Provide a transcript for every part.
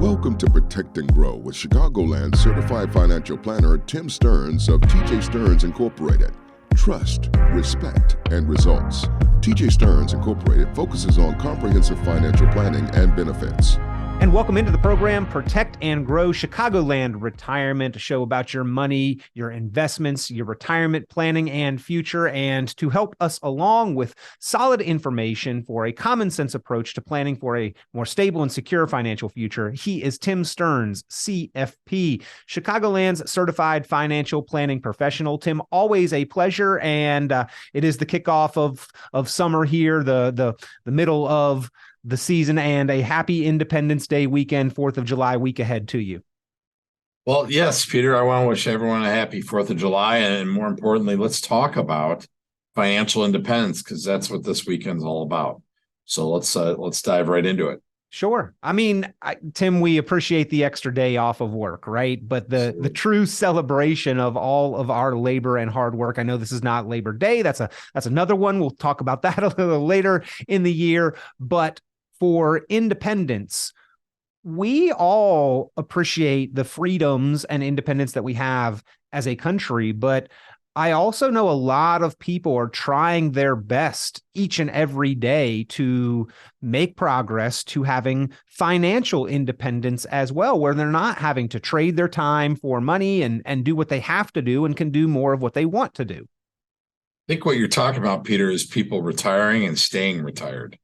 Welcome to Protect and Grow with Chicagoland certified financial planner Tim Stearns of TJ Stearns Incorporated. Trust, respect, and results. TJ Stearns Incorporated focuses on comprehensive financial planning and benefits. And welcome into the program, Protect and Grow Chicagoland Retirement, a show about your money, your investments, your retirement planning and future. And to help us along with solid information for a common sense approach to planning for a more stable and secure financial future, he is Tim Stearns, CFP, Chicagoland's certified financial planning professional. Tim, always a pleasure. And it is the kickoff of summer here, the middle of the season, and a happy Independence Day weekend, 4th of July week ahead to you. Well, yes, Peter, I want to wish everyone a happy 4th of July. And more importantly, let's talk about financial independence, because that's what this weekend's all about. So let's dive right into it. Sure. I mean, Tim, we appreciate the extra day off of work, right? But the true celebration of all of our labor and hard work. I know this is not Labor Day. That's another one. We'll talk about that a little later in the year. But for independence, we all appreciate the freedoms and independence that we have as a country, but I also know a lot of people are trying their best each and every day to make progress to having financial independence as well, where they're not having to trade their time for money and do what they have to do and can do more of what they want to do. I think what you're talking about, Peter, is people retiring and staying retired.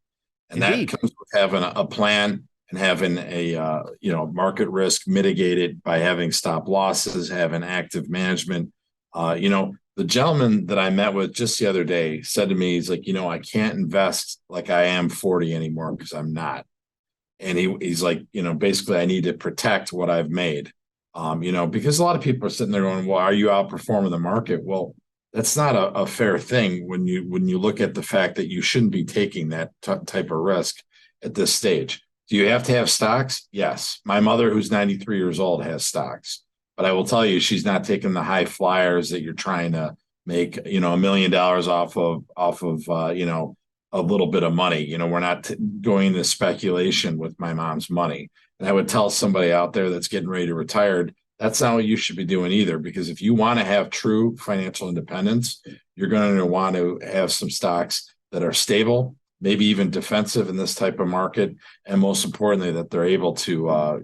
And Indeed. That comes with having a plan and having a market risk mitigated by having stop losses, having active management. The gentleman that I met with just the other day said to me, he's like, I can't invest like I am 40 anymore because I'm not. And he's like, basically I need to protect what I've made, because a lot of people are sitting there going, well, are you outperforming the market? Well, that's not a fair thing when you look at the fact that you shouldn't be taking that type of risk at this stage. Do you have to have stocks? Yes. My mother, who's 93 years old, has stocks. But I will tell you, she's not taking the high flyers that you're trying to make, $1 million off of a little bit of money. We're not going into speculation with my mom's money. And I would tell somebody out there that's getting ready to retire, that's not what you should be doing either, because if you want to have true financial independence, you're going to want to have some stocks that are stable, maybe even defensive in this type of market. And most importantly, that they're able to,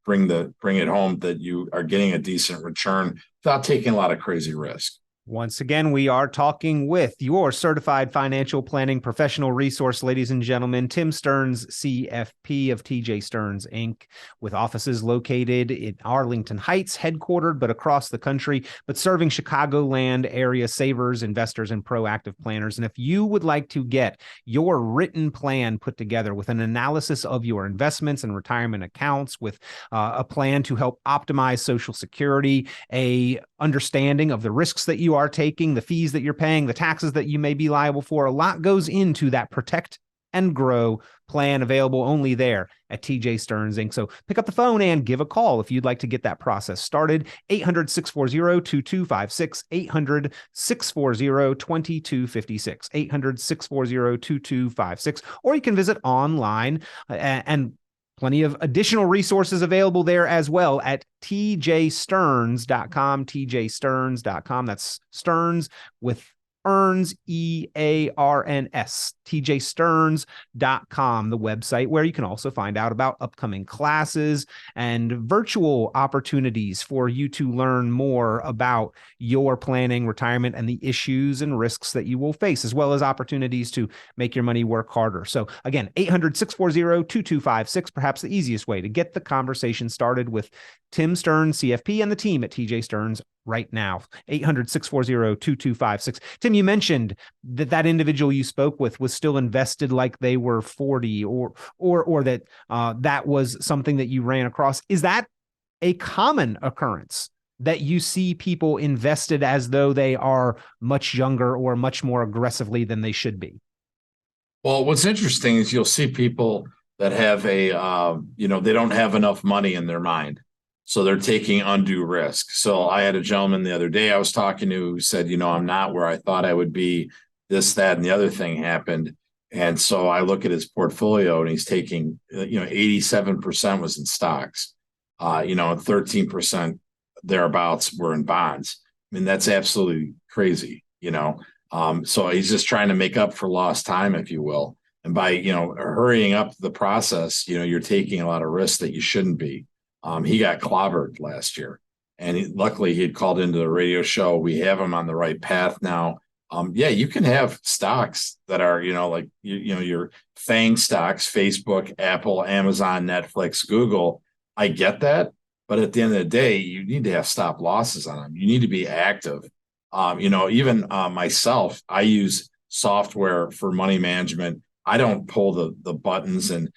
bring it home that you are getting a decent return without taking a lot of crazy risk. Once again, we are talking with your certified financial planning professional resource, ladies and gentlemen, Tim Stearns, CFP of TJ Stearns, Inc., with offices located in Arlington Heights, headquartered, but across the country, but serving Chicagoland area savers, investors, and proactive planners. And if you would like to get your written plan put together with an analysis of your investments and retirement accounts, with a plan to help optimize Social Security, a understanding of the risks that you are taking, the fees that you're paying, the taxes that you may be liable for. A lot goes into that Protect and Grow plan, available only there at TJ Stearns Inc. So pick up the phone and give a call if you'd like to get that process started. 800-640-2256, 800-640-2256, 800-640-2256, or you can visit online and plenty of additional resources available there as well at tjstearns.com, tjstearns.com. That's Stearns with Earns, E-A-R-N-S, tjstearns.com, the website where you can also find out about upcoming classes and virtual opportunities for you to learn more about your planning, retirement, and the issues and risks that you will face, as well as opportunities to make your money work harder. So again, 800-640-2256, perhaps the easiest way to get the conversation started with Tim Stearns, CFP, and the team at TJ Stearns right now. 800-640-2256. Tim, you mentioned that individual you spoke with was still invested like they were 40, or that that was something that you ran across. Is that a common occurrence, that you see people invested as though they are much younger or much more aggressively than they should be? Well, what's interesting is you'll see people that have they don't have enough money in their mind. So they're taking undue risk. So I had a gentleman the other day I was talking to who said, I'm not where I thought I would be. This, that, and the other thing happened. And so I look at his portfolio and he's taking, 87% was in stocks, 13% thereabouts were in bonds. I mean, that's absolutely crazy, So he's just trying to make up for lost time, if you will. And by, hurrying up the process, you're taking a lot of risks that you shouldn't be. He got clobbered last year. And luckily he had called into the radio show. We have him on the right path now. You can have stocks that are, your FANG stocks, Facebook, Apple, Amazon, Netflix, Google. I get that. But at the end of the day, you need to have stop losses on them. You need to be active. Even myself, I use software for money management. I don't pull the buttons and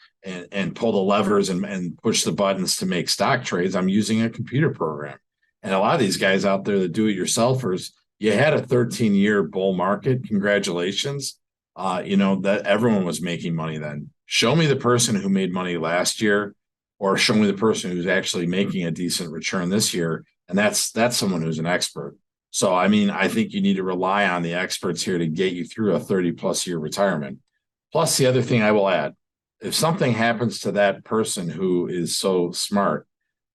pull the levers and push the buttons to make stock trades. I'm using a computer program. And a lot of these guys out there that do it yourselfers, you had a 13-year bull market. Congratulations. That everyone was making money then. Show me the person who made money last year, or show me the person who's actually making a decent return this year. And that's someone who's an expert. So, I think you need to rely on the experts here to get you through a 30+ year retirement. Plus, the other thing I will add, if something happens to that person who is so smart,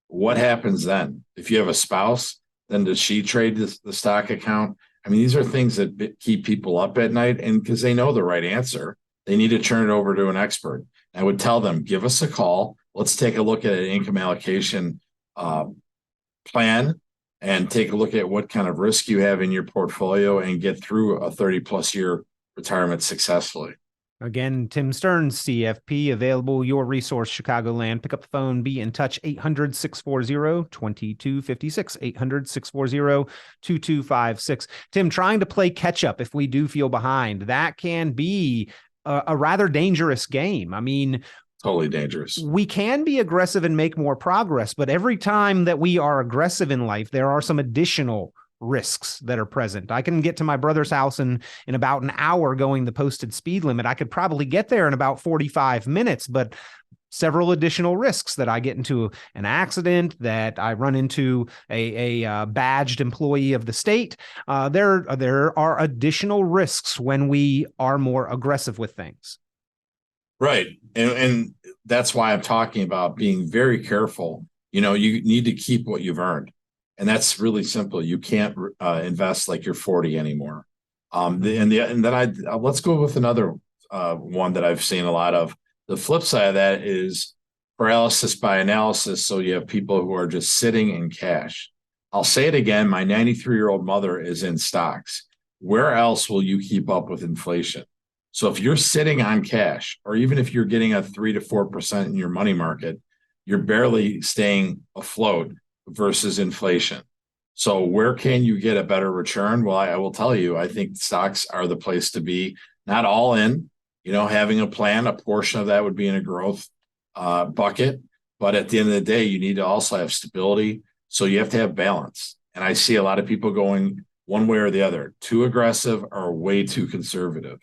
what happens then? If you have a spouse, then does she trade the stock account? These are things that keep people up at night, and because they know the right answer, they need to turn it over to an expert. I would tell them, give us a call. Let's take a look at an income allocation plan and take a look at what kind of risk you have in your portfolio and get through a 30+ year retirement successfully. Again, Tim Stearns, CFP, available, your resource, Chicagoland. Pick up the phone, be in touch, 800-640-2256, 800-640-2256. Tim, trying to play catch up if we do feel behind, that can be a rather dangerous game. Totally dangerous. We can be aggressive and make more progress, but every time that we are aggressive in life, there are some additional risks that are present. I can get to my brother's house in about an hour going the posted speed limit. I could probably get there in about 45 minutes, but several additional risks that I get into an accident, that I run into a badged employee of the state. There are additional risks when we are more aggressive with things. Right. And that's why I'm talking about being very careful. You need to keep what you've earned. And that's really simple. You can't invest like you're 40 anymore. Let's go with another one that I've seen a lot of. The flip side of that is paralysis by analysis. So you have people who are just sitting in cash. I'll say it again. My 93-year-old mother is in stocks. Where else will you keep up with inflation? So if you're sitting on cash, or even if you're getting a 3 to 4% in your money market, you're barely staying afloat versus inflation. So where can you get a better return? Well, I will tell you, I think stocks are the place to be. Not all in, having a plan, a portion of that would be in a growth bucket. But at the end of the day, you need to also have stability. So you have to have balance. And I see a lot of people going one way or the other, too aggressive or way too conservative.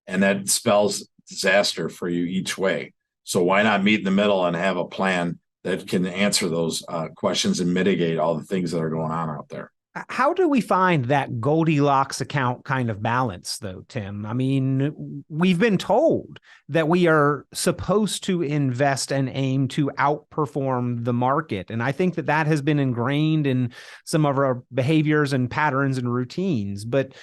And that spells disaster for you each way. So why not meet in the middle and have a plan that can answer those questions and mitigate all the things that are going on out there? How do we find that Goldilocks account kind of balance, though, Tim? We've been told that we are supposed to invest and aim to outperform the market. And I think that has been ingrained in some of our behaviors and patterns and routines. But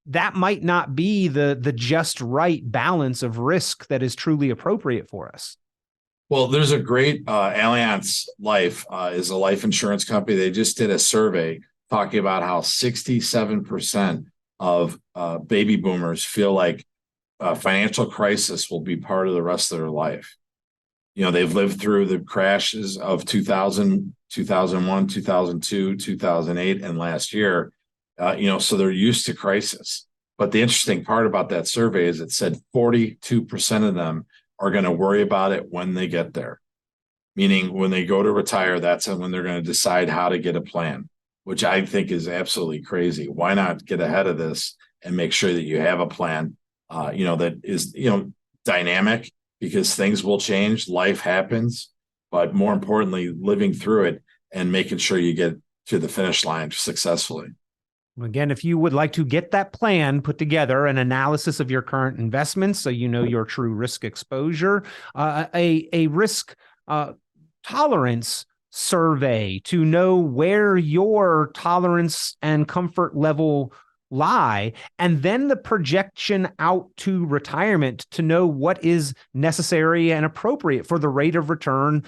that might not be the just right balance of risk that is truly appropriate for us. Well, there's a great Allianz Life is a life insurance company. They just did a survey talking about how 67% of baby boomers feel like a financial crisis will be part of the rest of their life. They've lived through the crashes of 2000, 2001, 2002, 2008, and last year. So they're used to crisis. But the interesting part about that survey is it said 42% of them are going to worry about it when they get there. Meaning when they go to retire, that's when they're going to decide how to get a plan, which I think is absolutely crazy. Why not get ahead of this and make sure that you have a plan, that is, dynamic, because things will change, life happens, but more importantly, living through it and making sure you get to the finish line successfully. Again, if you would like to get that plan put together, an analysis of your current investments, so you know your true risk exposure, a risk tolerance survey to know where your tolerance and comfort level lie, and then the projection out to retirement to know what is necessary and appropriate for the rate of return,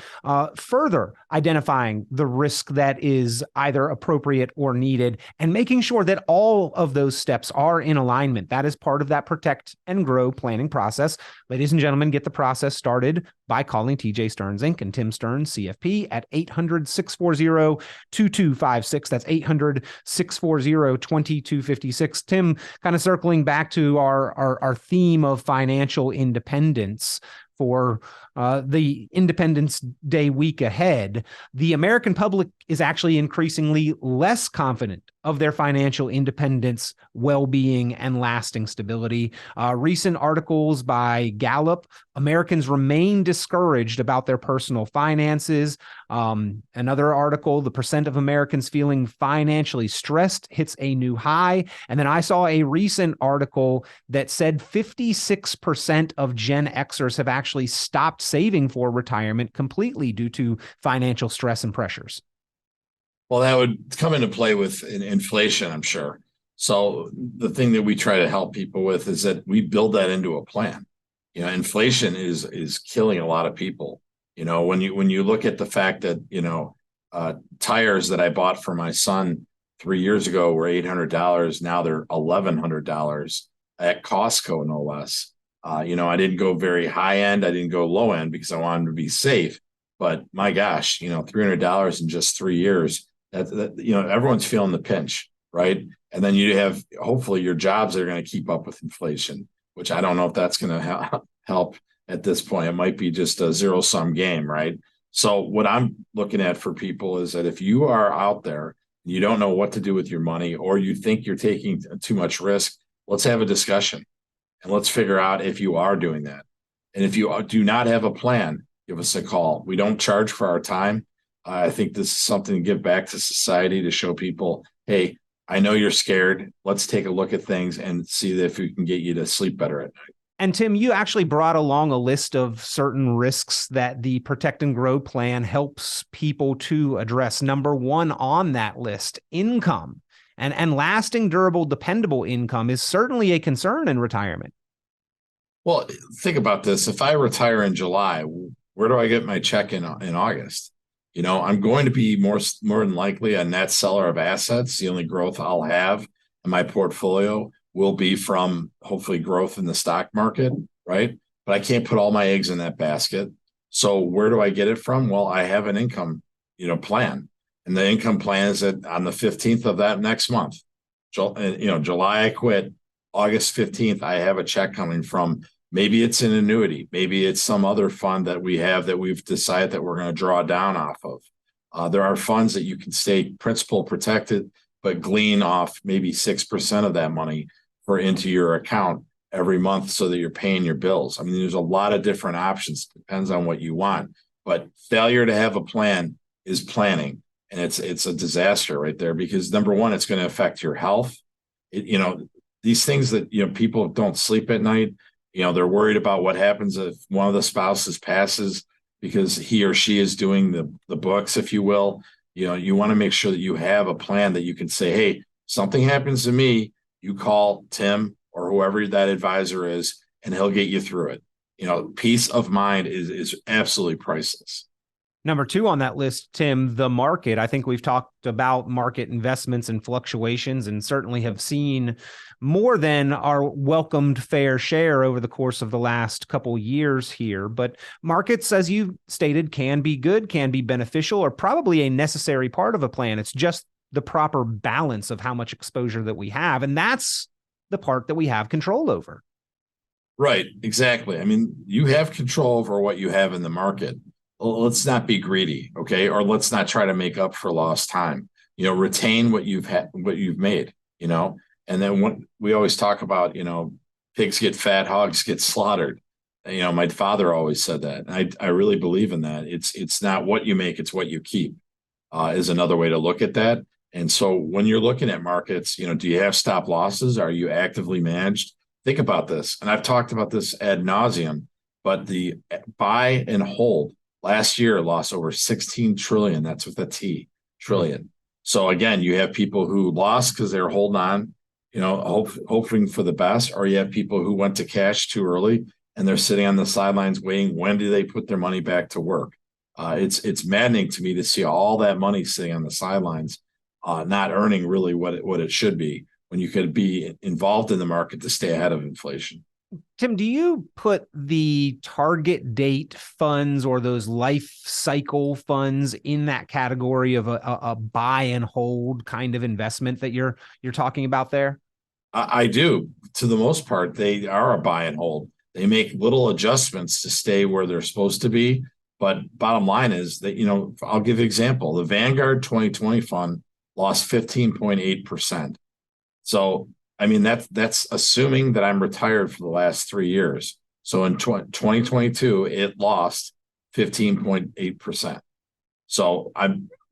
further identifying the risk that is either appropriate or needed, and making sure that all of those steps are in alignment. That is part of that protect and grow planning process. Ladies and gentlemen, get the process started by calling TJ Stearns Inc. and Tim Stearns CFP at 800-640-2256. That's 800-640-2256. Tim, kind of circling back to our theme of financial independence for the Independence Day week ahead, the American public is actually increasingly less confident of their financial independence, well-being, and lasting stability. Recent articles by Gallup, Americans remain discouraged about their personal finances. Another article, the percent of Americans feeling financially stressed hits a new high. And then I saw a recent article that said 56% of Gen Xers have actually stopped saving for retirement completely due to financial stress and pressures. Well, that would come into play with inflation, I'm sure. So the thing that we try to help people with is that we build that into a plan. Inflation is killing a lot of people. When you look at the fact that, tires that I bought for my son 3 years ago were $800. Now they're $1,100 at Costco, no less. I didn't go very high end. I didn't go low end because I wanted to be safe. But my gosh, $300 in just 3 years. Everyone's feeling the pinch, right? And then you have hopefully your jobs are going to keep up with inflation, which I don't know if that's going to help at this point. It might be just a zero-sum game, right? So what I'm looking at for people is that if you are out there, you don't know what to do with your money, or you think you're taking too much risk, let's have a discussion and let's figure out if you are doing that. And if you do not have a plan, give us a call. We don't charge for our time. I think this is something to give back to society to show people, hey, I know you're scared. Let's take a look at things and see if we can get you to sleep better at night. And Tim, you actually brought along a list of certain risks that the Protect and Grow plan helps people to address. Number one on that list, income. And lasting, durable, dependable income is certainly a concern in retirement. Well, think about this. If I retire in July, where do I get my check in August? I'm going to be more than likely a net seller of assets. The only growth I'll have in my portfolio will be from hopefully growth in the stock market, right? But I can't put all my eggs in that basket. So where do I get it from? Well, I have an income, plan. And the income plan is that on the 15th of that next month, July I quit, August 15th, I have a check coming from, maybe it's an annuity, maybe it's some other fund that we have that we've decided that we're going to draw down off of. There are funds that you can stay principal protected, but glean off maybe 6% of that money into your account every month so that you're paying your bills. I mean, there's a lot of different options. Depends on what you want. But failure to have a plan is planning. And it's a disaster right there, because number one, it's going to affect your health. These things that, people don't sleep at night, they're worried about what happens if one of the spouses passes because he or she is doing the books, if you will. You want to make sure that you have a plan that you can say, hey, something happens to me, you call Tim or whoever that advisor is, and he'll get you through it. Peace of mind is absolutely priceless. Number two on that list, Tim, the market. I think we've talked about market investments and fluctuations, and certainly have seen more than our welcomed fair share over the course of the last couple years here. But markets, as you stated, can be good, can be beneficial, or probably a necessary part of a plan. It's just the proper balance of how much exposure that we have. And that's the part that we have control over. Right, exactly. I mean, you have control over what you have in the market. Let's not be greedy, okay? Or let's not try to make up for lost time. Retain what you've made, and then when we always talk about, pigs get fat, hogs get slaughtered. My father always said that. And I really believe in that. It's not what you make, it's what you keep, is another way to look at that. And so when you're looking at markets, do you have stop losses? Are you actively managed? Think about this. And I've talked about this ad nauseum, but the buy and hold last year lost over 16 trillion. That's with a T, trillion. So again, you have people who lost because they're holding on, hoping for the best, or you have people who went to cash too early and they're sitting on the sidelines waiting. When do they put their money back to work? It's maddening to me to see all that money sitting on the sidelines, not earning really what it should be, when you could be involved in the market to stay ahead of inflation. Tim, do you put the target date funds or those life cycle funds in that category of a buy and hold kind of investment that you're talking about there? I do. To the most part, they are a buy and hold. They make little adjustments to stay where they're supposed to be. But bottom line is that, I'll give an example. The Vanguard 2020 fund lost 15.8%. So, I mean, that's assuming that I'm retired for the last 3 years. So in 2022, it lost 15.8%. So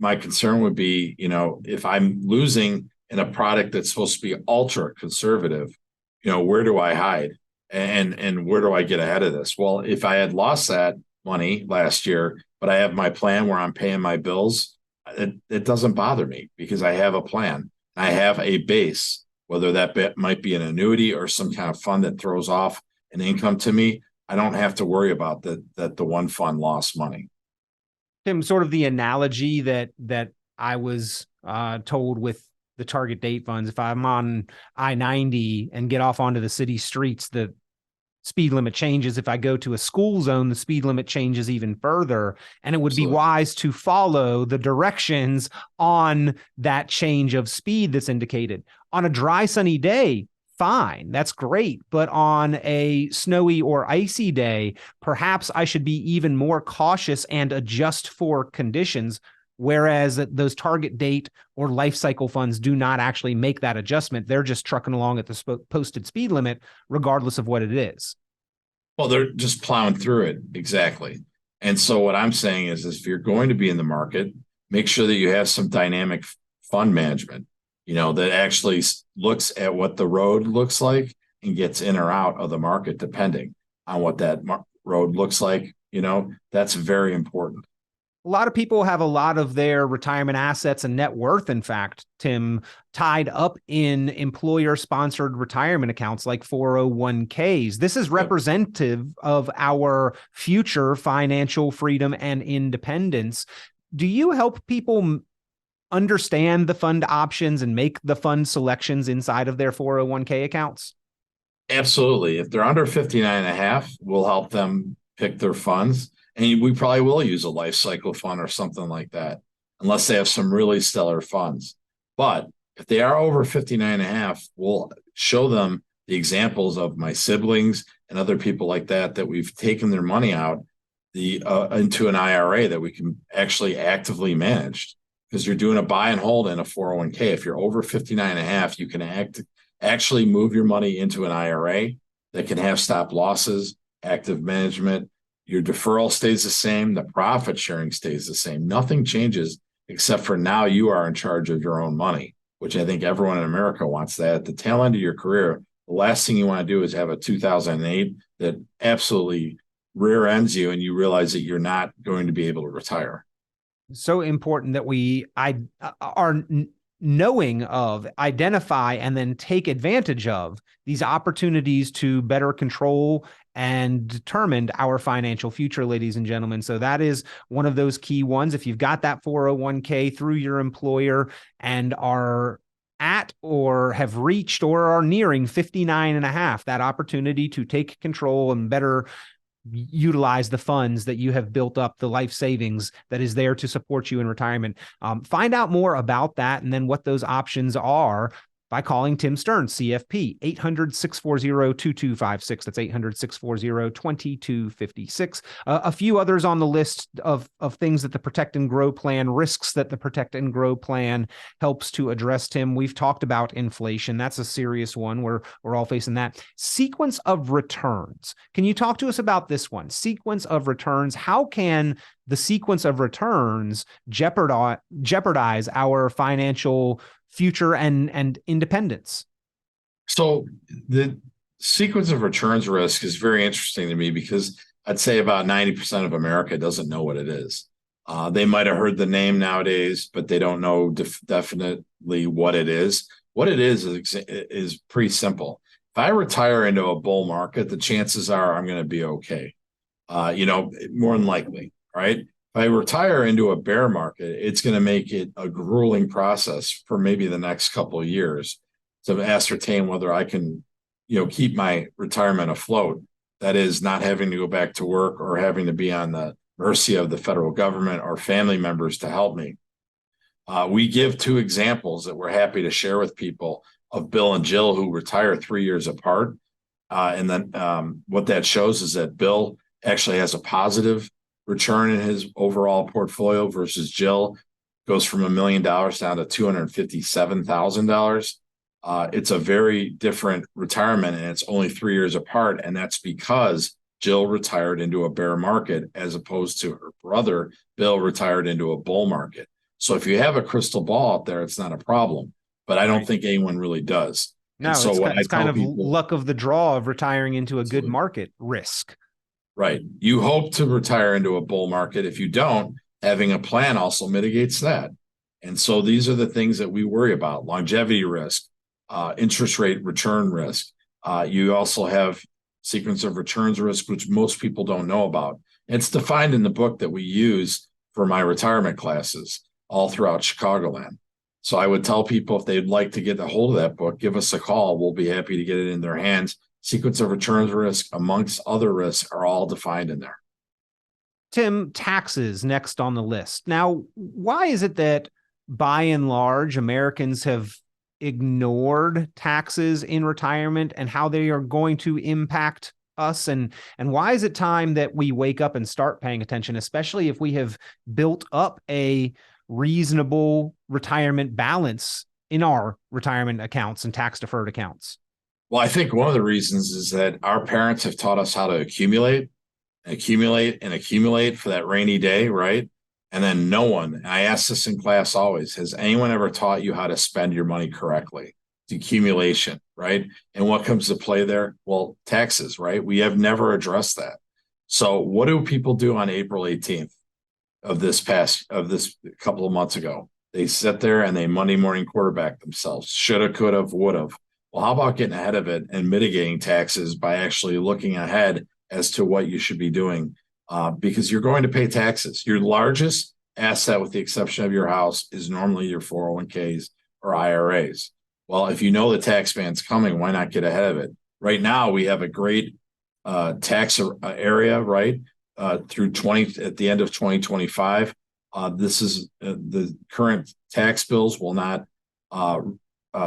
my concern would be, if I'm losing in a product that's supposed to be ultra conservative, where do I hide? And where do I get ahead of this? Well, if I had lost that money last year, but I have my plan where I'm paying my bills, it doesn't bother me because I have a plan. I have a base, whether that might be an annuity or some kind of fund that throws off an income to me. I don't have to worry about that the one fund lost money. Tim, sort of the analogy that I was told with the target date funds, if I'm on I-90 and get off onto the city streets, the speed limit changes. If I go to a school zone, the speed limit changes even further. And it would be wise to follow the directions on that change of speed that's indicated. On a dry, sunny day, fine, that's great. But on a snowy or icy day, perhaps I should be even more cautious and adjust for conditions. Whereas those target date or life cycle funds do not actually make that adjustment. They're just trucking along at the posted speed limit, regardless of what it is. Well, they're just plowing through it. Exactly. And so what I'm saying is if you're going to be in the market, make sure that you have some dynamic fund management, that actually looks at what the road looks like and gets in or out of the market, depending on what that road looks like. That's very important. A lot of people have a lot of their retirement assets and net worth, in fact, Tim, tied up in employer-sponsored retirement accounts like 401ks. This is representative of our future financial freedom and independence. Do you help people understand the fund options and make the fund selections inside of their 401k accounts? Absolutely. If they're under 59 and a half, we'll help them pick their funds. And we probably will use a life cycle fund or something like that, unless they have some really stellar funds. But if they are over 59 and a half, we'll show them the examples of my siblings and other people like that we've taken their money out into an IRA that we can actually actively manage, because you're doing a buy and hold in a 401k. If you're over 59 and a half, you can actually move your money into an IRA that can have stop losses, active management. Your deferral stays the same. The profit sharing stays the same. Nothing changes except for now you are in charge of your own money, which I think everyone in America wants that. At the tail end of your career, the last thing you want to do is have a 2008 that absolutely rear ends you and you realize that you're not going to be able to retire. So important that we are knowing of, identify, and then take advantage of these opportunities to better control and determine our financial future, ladies and gentlemen. So that is one of those key ones. If you've got that 401k through your employer and are at or have reached or are nearing 59 and a half, that opportunity to take control and better utilize the funds that you have built up, the life savings that is there to support you in retirement. Find out more about that and then what those options are by calling Tim Stearns, CFP, 800-640-2256. That's 800-640-2256. A few others on the list of things that the Protect and Grow plan, risks that the Protect and Grow plan helps to address, Tim. We've talked about inflation. That's a serious one. We're all facing that. Sequence of returns. Can you talk to us about this one? Sequence of returns. How can the sequence of returns jeopardize our financial future and independence? So the sequence of returns risk is very interesting to me because I'd say about 90% of America doesn't know what it is. They might have heard the name nowadays, but they don't know definitely what it is. What it is pretty simple. If I retire into a bull market, the chances are I'm going to be okay. More than likely, right? If I retire into a bear market, it's going to make it a grueling process for maybe the next couple of years to ascertain whether I can, keep my retirement afloat. That is, not having to go back to work or having to be on the mercy of the federal government or family members to help me. We give two examples that we're happy to share with people of Bill and Jill, who retire 3 years apart. And then what that shows is that Bill actually has a positive return in his overall portfolio versus Jill goes from $1 million down to $257,000. It's a very different retirement, and it's only 3 years apart. And that's because Jill retired into a bear market as opposed to her brother, Bill, retired into a bull market. So if you have a crystal ball out there, it's not a problem. But I don't think anyone really does. No, and so it's kind of luck of the draw of retiring into a good market risk. Right. You hope to retire into a bull market. If you don't, having a plan also mitigates that. And so these are the things that we worry about: longevity risk, interest rate return risk. You also have sequence of returns risk, which most people don't know about. It's defined in the book that we use for my retirement classes all throughout Chicagoland. So I would tell people, if they'd like to get a hold of that book, give us a call. We'll be happy to get it in their hands. Sequence of returns risk, amongst other risks, are all defined in there. Tim, taxes next on the list. Now, why is it that by and large Americans have ignored taxes in retirement and how they are going to impact us? And why is it time that we wake up and start paying attention, especially if we have built up a reasonable retirement balance in our retirement accounts and tax deferred accounts? Well, I think one of the reasons is that our parents have taught us how to accumulate for that rainy day, right? And then no one, and I ask this in class always, has anyone ever taught you how to spend your money correctly? It's accumulation, right? And what comes to play there? Well, taxes, right? We have never addressed that. So what do people do on April 18th of this couple of months ago? They sit there and they Monday morning quarterback themselves. Shoulda, coulda, woulda. Well, how about getting ahead of it and mitigating taxes by actually looking ahead as to what you should be doing? Because you're going to pay taxes. Your largest asset, with the exception of your house, is normally your 401ks or IRAs. Well, if you know the tax band's coming, why not get ahead of it? Right now, we have a great tax area, right? At the end of 2025. This is the current tax bills will not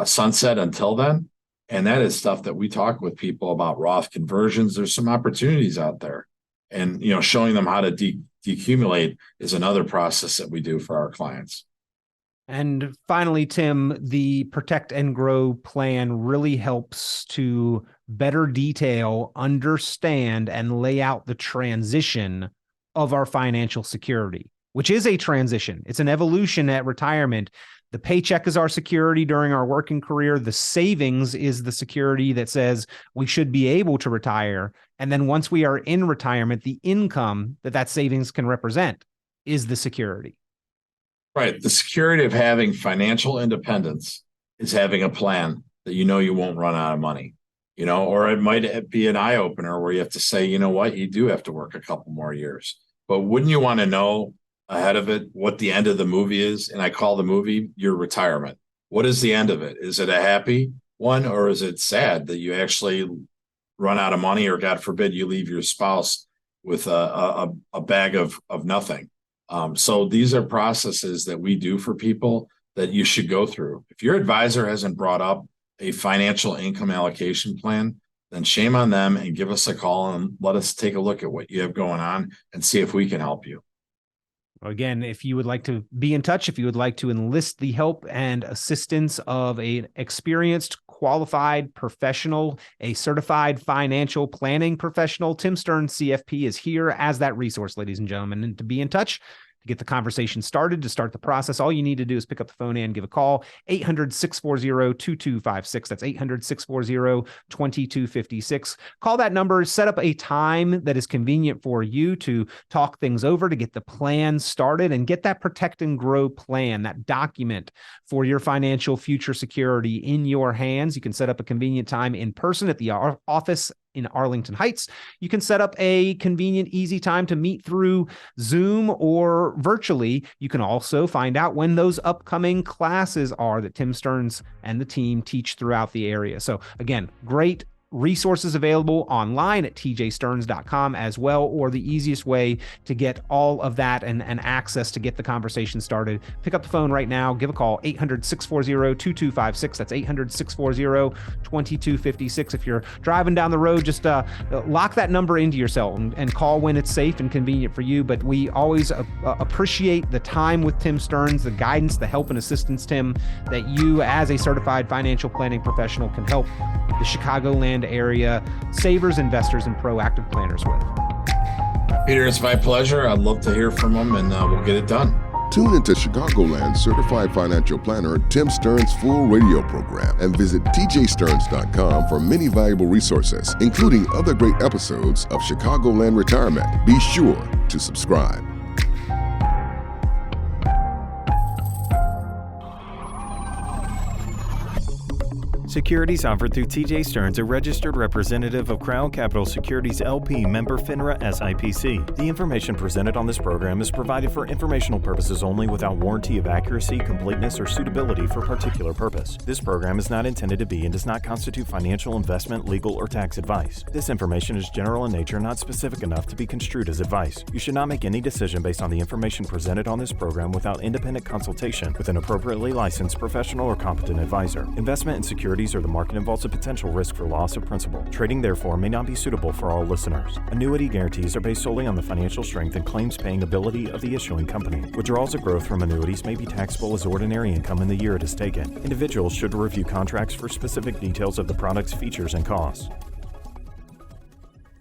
sunset until then. And that is stuff that we talk with people about. Roth conversions. There's some opportunities out there. And, showing them how to decumulate is another process that we do for our clients. And finally, Tim, the Protect and Grow plan really helps to better detail, understand, and lay out the transition of our financial security, which is a transition. It's an evolution at retirement. The paycheck is our security during our working career. The savings is the security that says we should be able to retire. And then once we are in retirement, the income that savings can represent is the security. Right. The security of having financial independence is having a plan that you won't run out of money, or it might be an eye opener where you have to say, you know what, you do have to work a couple more years. But wouldn't you want to know ahead of it what the end of the movie is? And I call the movie your retirement. What is the end of it? Is it a happy one, or is it sad that you actually run out of money, or God forbid you leave your spouse with a bag of nothing? So these are processes that we do for people that you should go through. If your advisor hasn't brought up a financial income allocation plan, then shame on them, and give us a call and let us take a look at what you have going on and see if we can help you. Again, if you would like to be in touch, if you would like to enlist the help and assistance of an experienced qualified professional, a certified financial planning professional. Tim Stearns, CFP, is here as that resource, ladies and gentlemen. And to be in touch, to get the conversation started, to start the process, all you need to do is pick up the phone and give a call, 800-640-2256. That's 800-640-2256. Call that number, set up a time that is convenient for you to talk things over, to get the plan started and get that protect and grow plan, that document for your financial future security in your hands. You can set up a convenient time in person at the office in Arlington Heights. You can set up a convenient, easy time to meet through Zoom or virtually. You can also find out when those upcoming classes are that Tim Stearns and the team teach throughout the area. So again, great resources available online at tjstearns.com as well, or the easiest way to get all of that and access to get the conversation started. Pick up the phone right now, give a call, 800-640-2256. That's 800-640-2256. If you're driving down the road, just lock that number into your cell and call when it's safe and convenient for you. But we always appreciate the time with Tim Stearns, the guidance, the help and assistance, Tim, that you as a certified financial planning professional can help the Chicagoland area savers, investors, and proactive planners with. Peter, it's my pleasure. I'd love to hear from them, and we'll get it done. Tune into Chicagoland Certified Financial Planner Tim Stearns' full radio program and visit tjstearns.com for many valuable resources, including other great episodes of Chicagoland Retirement. Be sure to subscribe. Securities offered through TJ Stearns, a registered representative of Crown Capital Securities LP, member FINRA SIPC. The information presented on this program is provided for informational purposes only without warranty of accuracy, completeness, or suitability for particular purpose. This program is not intended to be and does not constitute financial, investment, legal, or tax advice. This information is general in nature, not specific enough to be construed as advice. You should not make any decision based on the information presented on this program without independent consultation with an appropriately licensed professional or competent advisor. Investment in securities or the market involves a potential risk for loss of principal. Trading, therefore, may not be suitable for all listeners. Annuity guarantees are based solely on the financial strength and claims-paying ability of the issuing company. Withdrawals of growth from annuities may be taxable as ordinary income in the year it is taken. Individuals should review contracts for specific details of the product's features and costs.